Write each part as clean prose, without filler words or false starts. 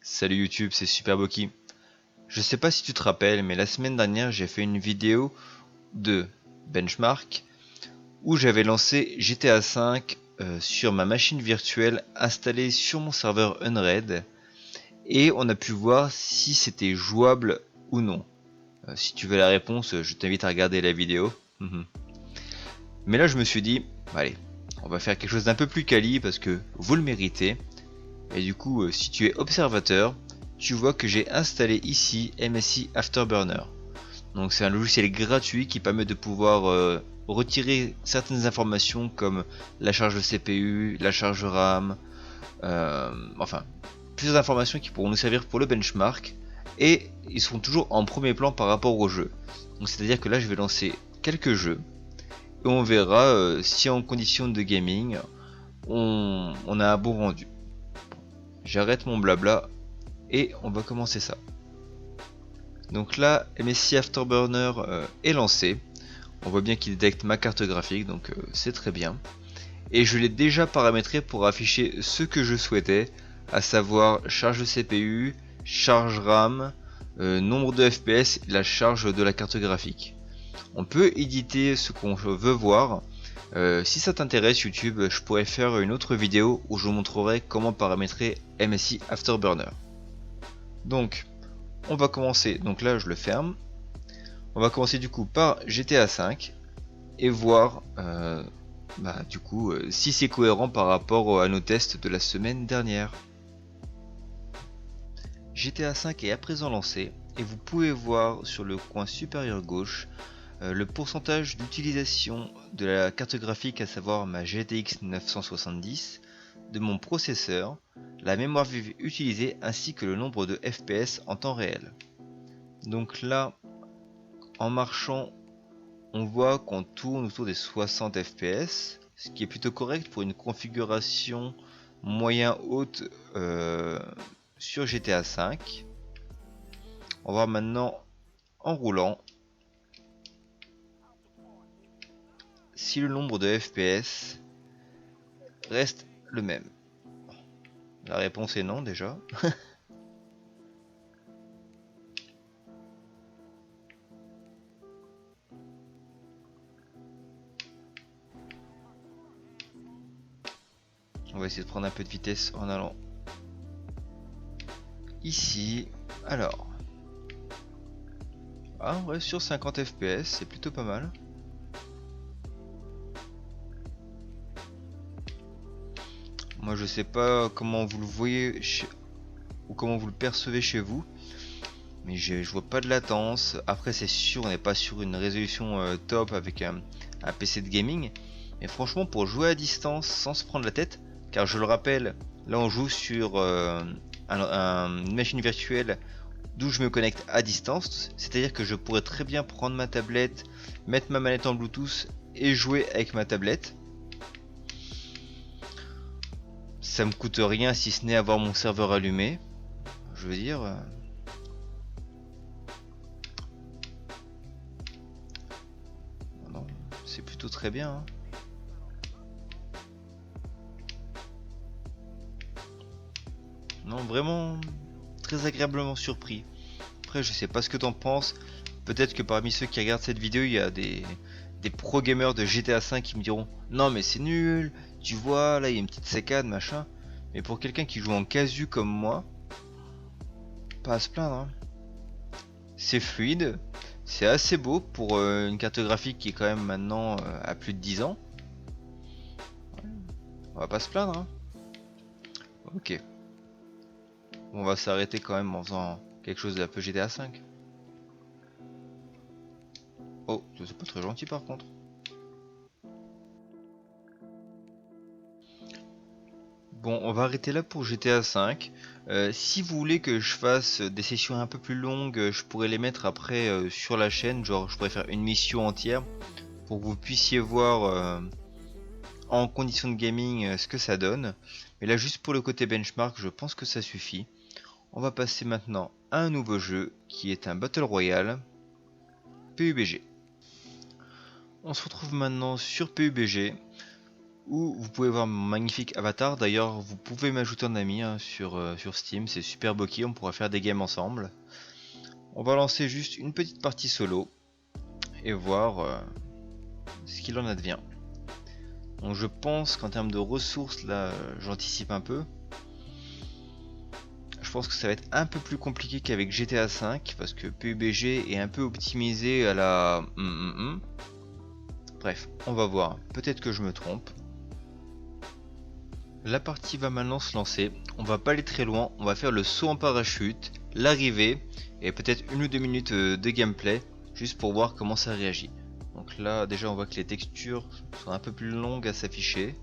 Salut YouTube, c'est Superboki. Je sais pas si tu te rappelles, mais la semaine dernière j'ai fait une vidéo de benchmark où j'avais lancé GTA V sur ma machine virtuelle installée sur mon serveur Unraid et on a pu voir si c'était jouable ou non. Si tu veux la réponse, je t'invite à regarder la vidéo. Mais là je me suis dit, allez, on va faire quelque chose d'un peu plus quali parce que vous le méritez. Et du coup, si tu es observateur, tu vois que j'ai installé ici MSI Afterburner. Donc c'est un logiciel gratuit qui permet de pouvoir retirer certaines informations comme la charge de CPU, la charge RAM, enfin plusieurs informations qui pourront nous servir pour le benchmark et ils seront toujours en premier plan par rapport au jeu. Donc c'est à dire que là je vais lancer quelques jeux et on verra si en condition de gaming on a un bon rendu. J'arrête mon blabla et on va commencer ça. Donc là, MSI Afterburner est lancé. On voit bien qu'il détecte ma carte graphique, donc c'est très bien. Et je l'ai déjà paramétré pour afficher ce que je souhaitais, à savoir charge de CPU, charge RAM, nombre de FPS, la charge de la carte graphique. On peut éditer ce qu'on veut voir. Si ça t'intéresse YouTube, je pourrais faire une autre vidéo où je vous montrerai comment paramétrer MSI Afterburner. Donc, on va commencer, donc là je le ferme. On va commencer du coup par GTA V et voir du coup si c'est cohérent par rapport à nos tests de la semaine dernière. GTA V est à présent lancé et vous pouvez voir sur le coin supérieur gauche le pourcentage d'utilisation de la carte graphique, à savoir ma GTX 970, de mon processeur, la mémoire vive utilisée ainsi que le nombre de FPS en temps réel. Donc là, en marchant, on voit qu'on tourne autour des 60 fps, ce qui est plutôt correct pour une configuration moyen haute sur GTA V. On va voir maintenant en roulant si le nombre de fps reste le même. La réponse est non déjà. On va essayer de prendre un peu de vitesse en allant ici. Alors, on reste sur 50 fps, c'est plutôt pas mal. Moi je sais pas comment vous le voyez ou comment vous le percevez chez vous, mais je vois pas de latence. Après c'est sûr, on n'est pas sur une résolution top avec un PC de gaming, mais franchement pour jouer à distance sans se prendre la tête, car je le rappelle, là on joue sur une machine virtuelle d'où je me connecte à distance, c'est à dire que je pourrais très bien prendre ma tablette, mettre ma manette en Bluetooth et jouer avec ma tablette. Ça me coûte rien si ce n'est avoir mon serveur allumé, je veux dire. Non, c'est plutôt très bien, hein. Non, vraiment très agréablement surpris. Après, je sais pas ce que t'en penses. Peut-être que parmi ceux qui regardent cette vidéo, il y a des pro gamers de GTA V qui me diront non, mais c'est nul, tu vois, là il y a une petite saccade, machin. Mais pour quelqu'un qui joue en casu comme moi, pas à se plaindre, hein. C'est fluide, c'est assez beau pour une carte graphique qui est quand même maintenant à plus de 10 ans. On va pas se plaindre, hein. Ok. On va s'arrêter quand même en faisant quelque chose d'un peu GTA V. Oh, c'est pas très gentil par contre. Bon, on va arrêter là pour GTA V. Si vous voulez que je fasse des sessions un peu plus longues, je pourrais les mettre après sur la chaîne. Genre, je pourrais faire une mission entière pour que vous puissiez voir en condition de gaming ce que ça donne. Mais là, juste pour le côté benchmark, je pense que ça suffit. On va passer maintenant à un nouveau jeu qui est un Battle Royale PUBG. On se retrouve maintenant sur PUBG. où vous pouvez voir mon magnifique avatar. D'ailleurs, vous pouvez m'ajouter en ami hein, sur Steam, c'est super Boki, on pourra faire des games ensemble. On va lancer juste une petite partie solo et voir ce qu'il en advient. Donc je pense qu'en termes de ressources, là, j'anticipe un peu. Je pense que ça va être un peu plus compliqué qu'avec GTA V parce que PUBG est un peu optimisé à la... Bref, on va voir. Peut-être que je me trompe. La partie va maintenant se lancer. On va pas aller très loin. On va faire le saut en parachute, l'arrivée et peut-être 1 ou 2 minutes de gameplay juste pour voir comment ça réagit. Donc là, déjà, on voit que les textures sont un peu plus longues à s'afficher.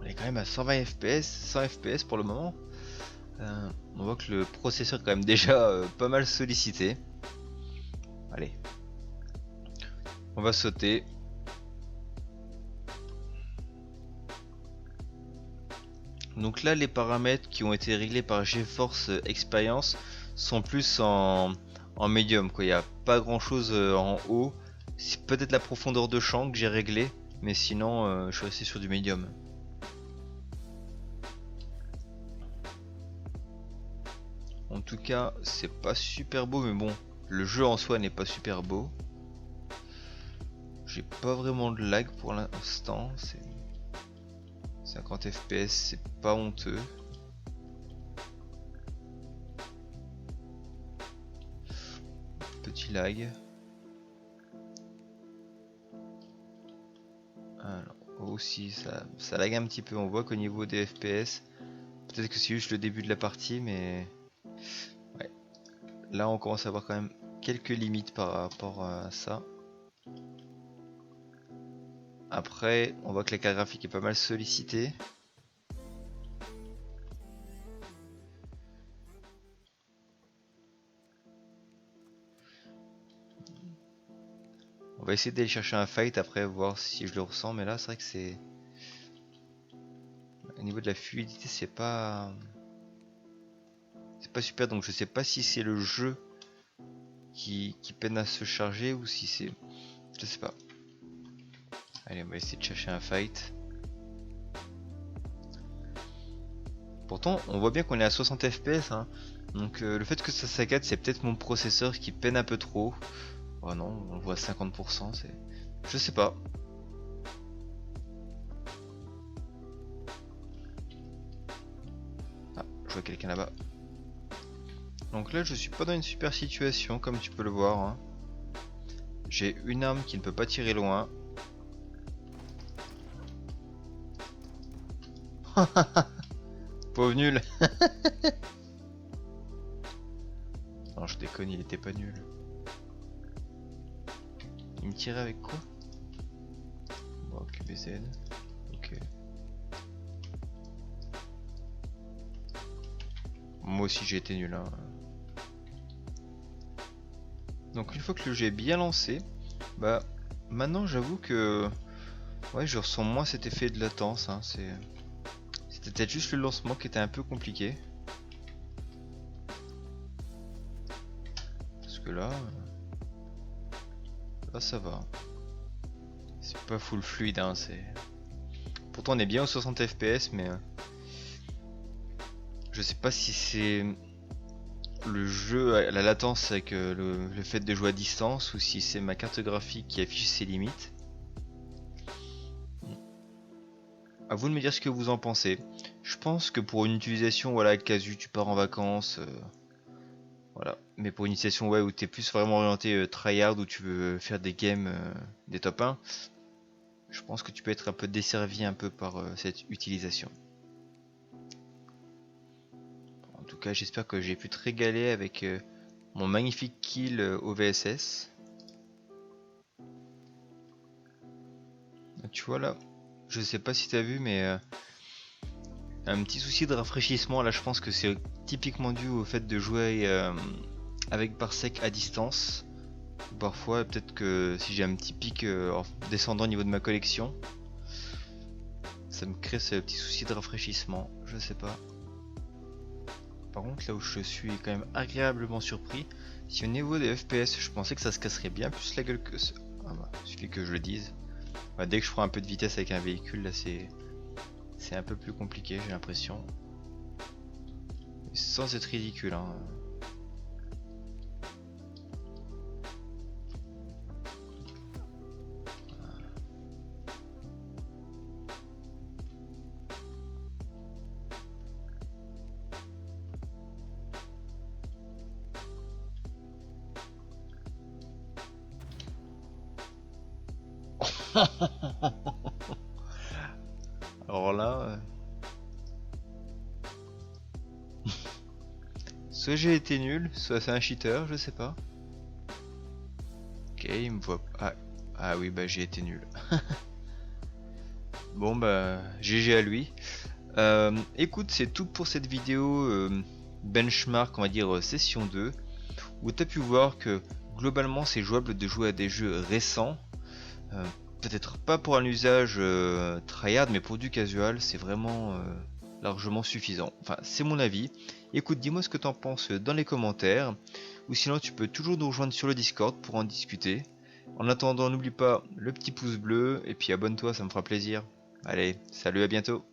On est quand même à 120 fps, 100 fps pour le moment. On voit que le processeur est quand même déjà pas mal sollicité. Allez. On va sauter. Donc là les paramètres qui ont été réglés par GeForce Experience sont plus en médium quoi. Il n'y a pas grand chose en haut. C'est peut-être la profondeur de champ que j'ai réglé. Mais sinon je suis resté sur du médium. En tout cas c'est pas super beau mais bon. Le jeu en soi n'est pas super beau. J'ai pas vraiment de lag pour l'instant. C'est 50 fps, c'est pas honteux. Petit lag. Alors, aussi ça lag un petit peu. On voit qu'au niveau des fps, peut-être que c'est juste le début de la partie, mais ouais. Là on commence à avoir quand même quelques limites par rapport à ça. Après, on voit que la carte graphique est pas mal sollicitée. On va essayer d'aller chercher un fight après, voir si je le ressens. Mais là, c'est vrai que c'est... Au niveau de la fluidité, c'est pas super. Donc je sais pas si c'est le jeu qui peine à se charger ou si c'est... Je sais pas. Allez, on va essayer de chercher un fight. Pourtant, on voit bien qu'on est à 60 fps. Hein. Donc le fait que ça saccade, c'est peut-être mon processeur qui peine un peu trop. Oh non, on voit 50%, c'est... Je sais pas. Ah, je vois quelqu'un là-bas. Donc là, je suis pas dans une super situation, comme tu peux le voir. Hein. J'ai une arme qui ne peut pas tirer loin. Pauvre nul. Non, je déconne, il était pas nul. Il me tirait avec quoi? Bon, QBZ. Ok. Moi aussi j'ai été nul. Hein. Donc une fois que le jeu est bien lancé, bah maintenant j'avoue que ouais, je ressens moins cet effet de latence. Hein. C'était peut-être juste le lancement qui était un peu compliqué. Parce que là ça va. C'est pas full fluide. Hein, pourtant on est bien aux 60 fps, mais je sais pas si c'est le jeu, la latence avec le fait de jouer à distance ou si c'est ma carte graphique qui affiche ses limites. A vous de me dire ce que vous en pensez. Je pense que pour une utilisation, voilà, casu, tu pars en vacances, voilà. Mais pour une utilisation ouais, où tu es plus vraiment orienté tryhard, où tu veux faire des games, des top 1, je pense que tu peux être un peu desservi un peu par cette utilisation. En tout cas, j'espère que j'ai pu te régaler avec mon magnifique kill au VSS. Tu vois là, je sais pas si t'as vu, mais un petit souci de rafraîchissement. Là, je pense que c'est typiquement dû au fait de jouer avec Parsec à distance. Parfois, peut-être que si j'ai un petit pic en descendant au niveau de ma collection, ça me crée ce petit souci de rafraîchissement. Je sais pas. Par contre, là où je suis quand même agréablement surpris, si au niveau des FPS, je pensais que ça se casserait bien plus la gueule que ça. Ah bah, il suffit que je le dise. Bah, dès que je prends un peu de vitesse avec un véhicule, là c'est un peu plus compliqué, j'ai l'impression. Sans être ridicule, hein. Alors là, soit j'ai été nul, soit c'est un cheater, je sais pas. Ok, il me voit. Ah oui, bah j'ai été nul. Bon bah GG à lui. Écoute, c'est tout pour cette vidéo benchmark, on va dire session 2, où tu as pu voir que globalement c'est jouable de jouer à des jeux récents. Euh, Peut-être pas pour un usage tryhard, mais pour du casual, c'est vraiment largement suffisant. Enfin, c'est mon avis. Écoute, dis-moi ce que t'en penses dans les commentaires, ou sinon tu peux toujours nous rejoindre sur le Discord pour en discuter. En attendant, n'oublie pas le petit pouce bleu, et puis abonne-toi, ça me fera plaisir. Allez, salut, à bientôt.